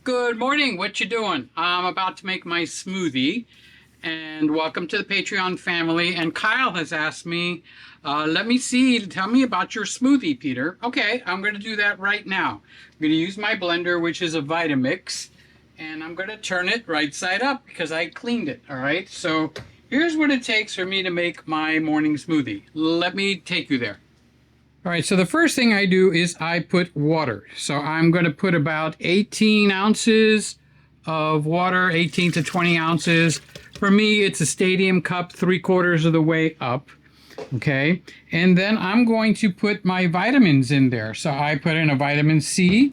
Good morning. What you doing? I'm about to make my smoothie, and welcome to the Patreon family. And Kyle has asked me, tell me about your smoothie, Peter. Okay, I'm going to do that right now. I'm going to use my blender, which is a Vitamix, and I'm going to turn it right side up because I cleaned it. All right, so here's what it takes for me to make my morning smoothie. Let me take you there. All right, so the first thing I do is I put water. So I'm going to put about 18 ounces of water, 18 to 20 ounces. For me, it's a stadium cup, 3/4 of the way up. Okay, and then I'm going to put my vitamins in there. So I put in a vitamin C,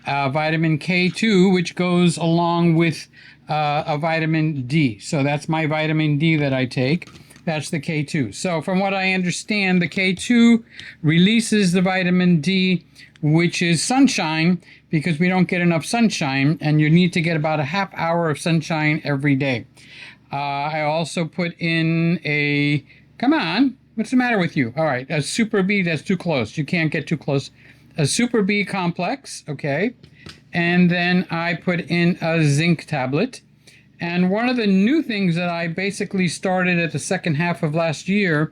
vitamin K2, which goes along with a vitamin D. So that's my vitamin D that I take. That's the K2. So from what I understand, the K2 releases the vitamin D, which is sunshine, because we don't get enough sunshine, and you need to get about a half hour of sunshine every day. I also put in come on, what's the matter with you? All right, a Super B, that's too close. You can't get too close. A Super B complex, okay. And then I put in a zinc tablet. And one of the new things that I basically started at the second half of last year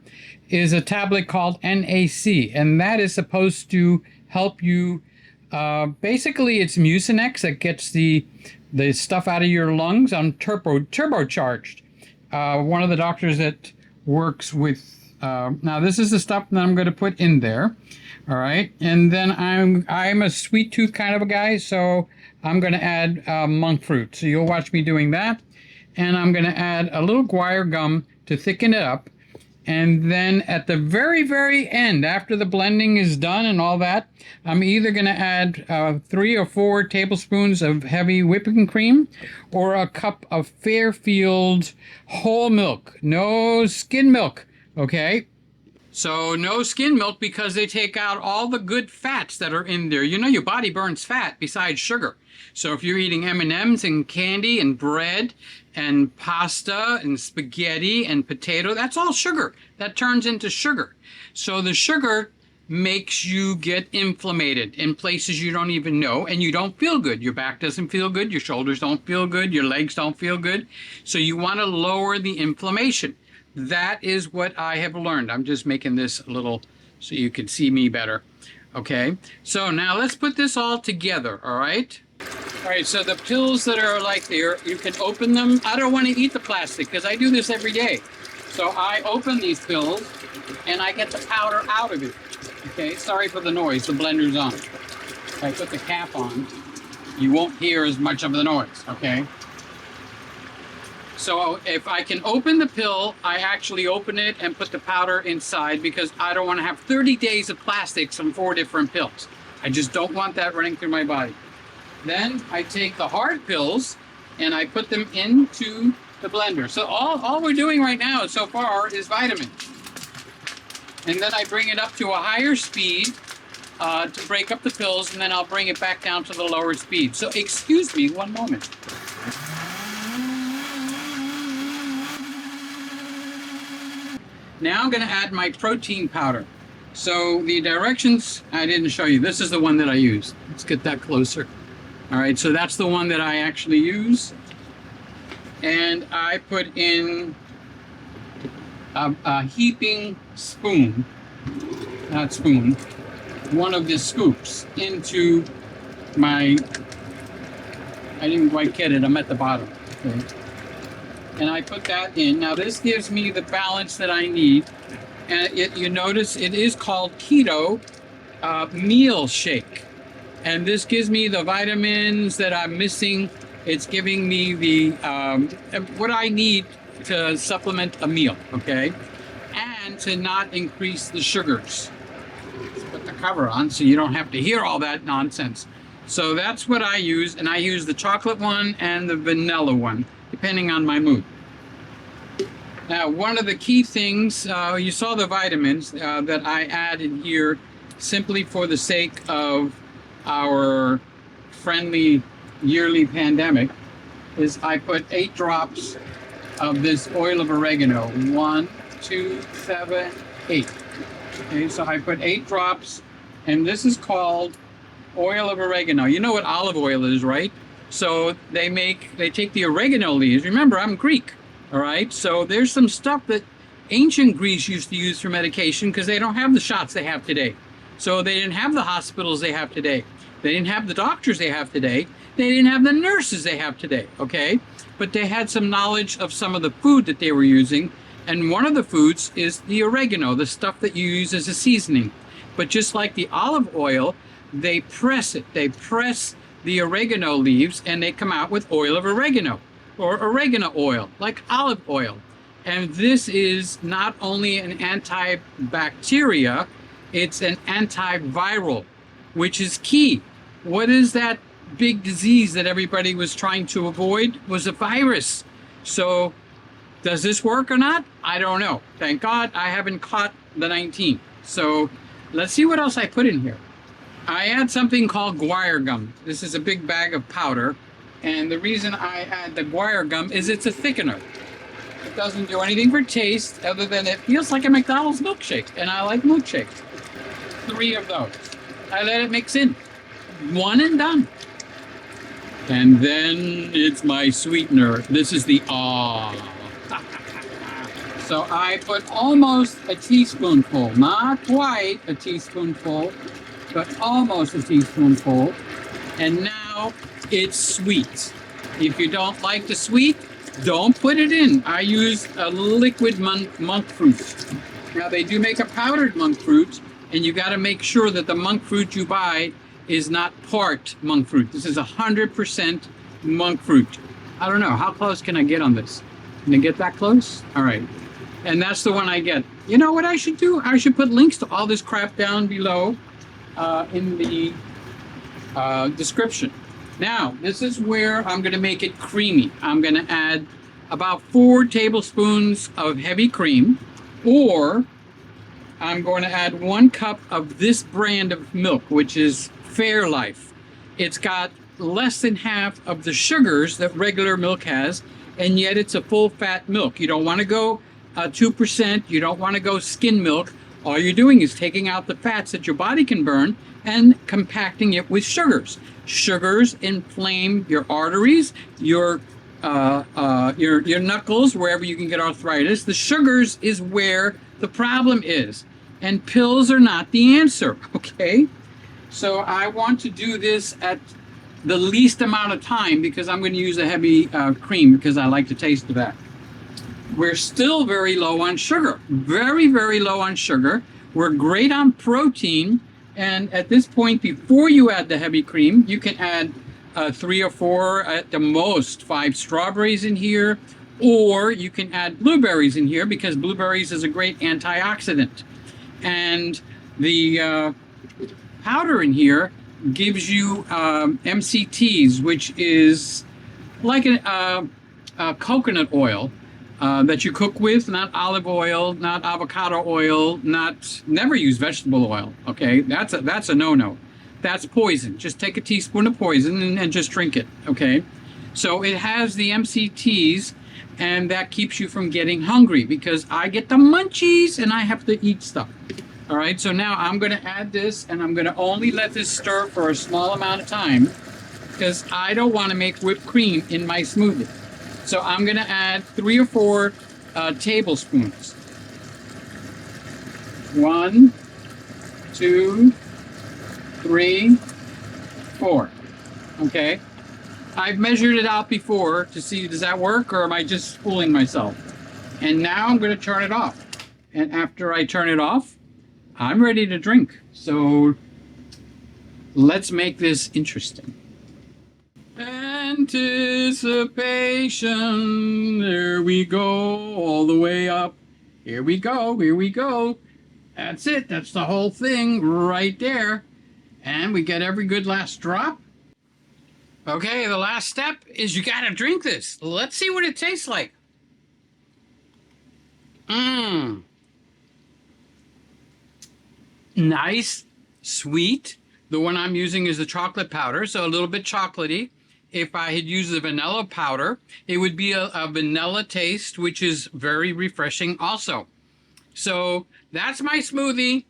is a tablet called NAC, and that is supposed to help you. Basically, it's Mucinex that gets the stuff out of your lungs on turbocharged. One of the doctors that works with. Now this is the stuff that I'm going to put in there. All right, and then I'm a sweet tooth kind of a guy, so I'm going to add monk fruit. So you'll watch me doing that. And I'm going to add a little guar gum to thicken it up. And then at the very, very end, after the blending is done and all that, I'm either going to add 3 or 4 tablespoons of heavy whipping cream or a cup of Fairfield whole milk. No skim milk, okay? So no skim milk because they take out all the good fats that are in there. You know your body burns fat besides sugar. So if you're eating M&Ms and candy and bread and pasta and spaghetti and potato, that's all sugar. That turns into sugar. So the sugar makes you get inflamed in places you don't even know, and you don't feel good. Your back doesn't feel good. Your shoulders don't feel good. Your legs don't feel good. So you want to lower the inflammation. That is what I have learned. I'm just making this a little so you can see me better. Okay, so now let's put this all together, all right? All right, so the pills that are like there, you can open them. I don't want to eat the plastic because I do this every day. So I open these pills and I get the powder out of it. Okay, sorry for the noise, the blender's on. If I put the cap on, you won't hear as much of the noise, okay? So if I can open the pill, I actually open it and put the powder inside because I don't want to have 30 days of plastics on 4 different pills. I just don't want that running through my body. Then I take the hard pills and I put them into the blender. So all we're doing right now so far is vitamins. And then I bring it up to a higher speed to break up the pills, and then I'll bring it back down to the lower speed. So excuse me one moment. Now I'm going to add my protein powder. So the directions I didn't show you. This is the one that I use. Let's get that closer. All right, so that's the one that I actually use. And I put in a heaping spoon, not spoon, one of the scoops into my, I didn't quite get it, I'm at the bottom. Okay. And I put that in. Now this gives me the balance that I need. And you notice it is called Keto Meal Shake. And this gives me the vitamins that I'm missing. It's giving me the what I need to supplement a meal, okay? And to not increase the sugars. Let's put the cover on so you don't have to hear all that nonsense. So that's what I use, and I use the chocolate one and the vanilla one, depending on my mood. Now, one of the key things, you saw the vitamins that I added here simply for the sake of our friendly yearly pandemic, is I put 8 drops of this oil of oregano. 1, 2, 7, 8. Okay, so I put 8 drops, and this is called oil of oregano. You know what olive oil is, right? So they take the oregano leaves. Remember, I'm Greek, all right? So there's some stuff that ancient Greece used to use for medication because they don't have the shots they have today. So they didn't have the hospitals they have today. They didn't have the doctors they have today. They didn't have the nurses they have today, okay? But they had some knowledge of some of the food that they were using. And one of the foods is the oregano, the stuff that you use as a seasoning. But just like the olive oil, they press it. They press the oregano leaves and they come out with oil of oregano or oregano oil, like olive oil. And this is not only an antibacteria, it's an antiviral, which is key. What is that big disease that everybody was trying to avoid? Was a virus. So does this work or not? I don't know. Thank God I haven't caught the 19. So let's see what else I put in here. I add something called guar gum. This is a big bag of powder. And the reason I add the guar gum is it's a thickener. It doesn't do anything for taste other than it feels like a McDonald's milkshake. And I like milkshakes. 3 of those. I let it mix in. 1 and done. And then it's my sweetener. This is the So I put almost a teaspoonful, not quite a teaspoonful, but almost a teaspoonful. And now it's sweet. If you don't like the sweet, don't put it in. I use a liquid monk fruit. Now they do make a powdered monk fruit, and you got to make sure that the monk fruit you buy is not part monk fruit. This is 100% monk fruit. I don't know, how close can I get on this? Can I get that close? All right. And that's the one I get. You know what I should do? I should put links to all this crap down below in the description. Now, this is where I'm going to make it creamy. I'm going to add about 4 tablespoons of heavy cream, or I'm going to add 1 cup of this brand of milk, which is Fairlife. It's got less than half of the sugars that regular milk has, and yet it's a full fat milk. You don't want to go 2%. You don't want to go skim milk. All you're doing is taking out the fats that your body can burn and compacting it with sugars. Sugars inflame your arteries, your knuckles, wherever you can get arthritis. The sugars is where the problem is, and pills are not the answer. Okay, so I want to do this at the least amount of time because I'm going to use a heavy cream because I like the taste of that. We're still very low on sugar, very, very low on sugar. We're great on protein. And at this point, before you add the heavy cream, you can add 3 or 4, at the most 5 strawberries in here, or you can add blueberries in here because blueberries is a great antioxidant. And the powder in here gives you MCTs, which is like a coconut oil that you cook with, not olive oil, not avocado oil, never use vegetable oil. Okay, that's a no-no. That's poison. Just take a teaspoon of poison and just drink it. Okay, so it has the MCTs, and that keeps you from getting hungry because I get the munchies and I have to eat stuff. All right, so now I'm going to add this, and I'm going to only let this stir for a small amount of time because I don't want to make whipped cream in my smoothie. So I'm going to add 3 or 4 tablespoons. 1, 2, 3, 4. Okay. I've measured it out before to see, does that work, or am I just fooling myself? And now I'm going to turn it off. And after I turn it off, I'm ready to drink. So let's make this interesting. Anticipation. There we go. All the way up. Here we go. Here we go. That's it. That's the whole thing right there. And we get every good last drop. Okay, the last step is you gotta drink this. Let's see what it tastes like. Nice, sweet. The one I'm using is the chocolate powder, so a little bit chocolatey. If I had used the vanilla powder, it would be a vanilla taste, which is very refreshing also. So that's my smoothie.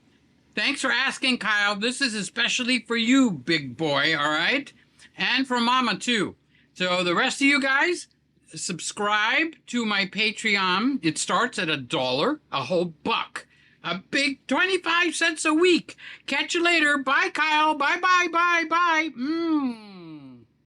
Thanks for asking, Kyle. This is especially for you, big boy, all right? And for Mama, too. So the rest of you guys, subscribe to my Patreon. It starts at $1, a whole buck. A big 25 cents a week. Catch you later. Bye, Kyle. Bye, bye, bye, bye.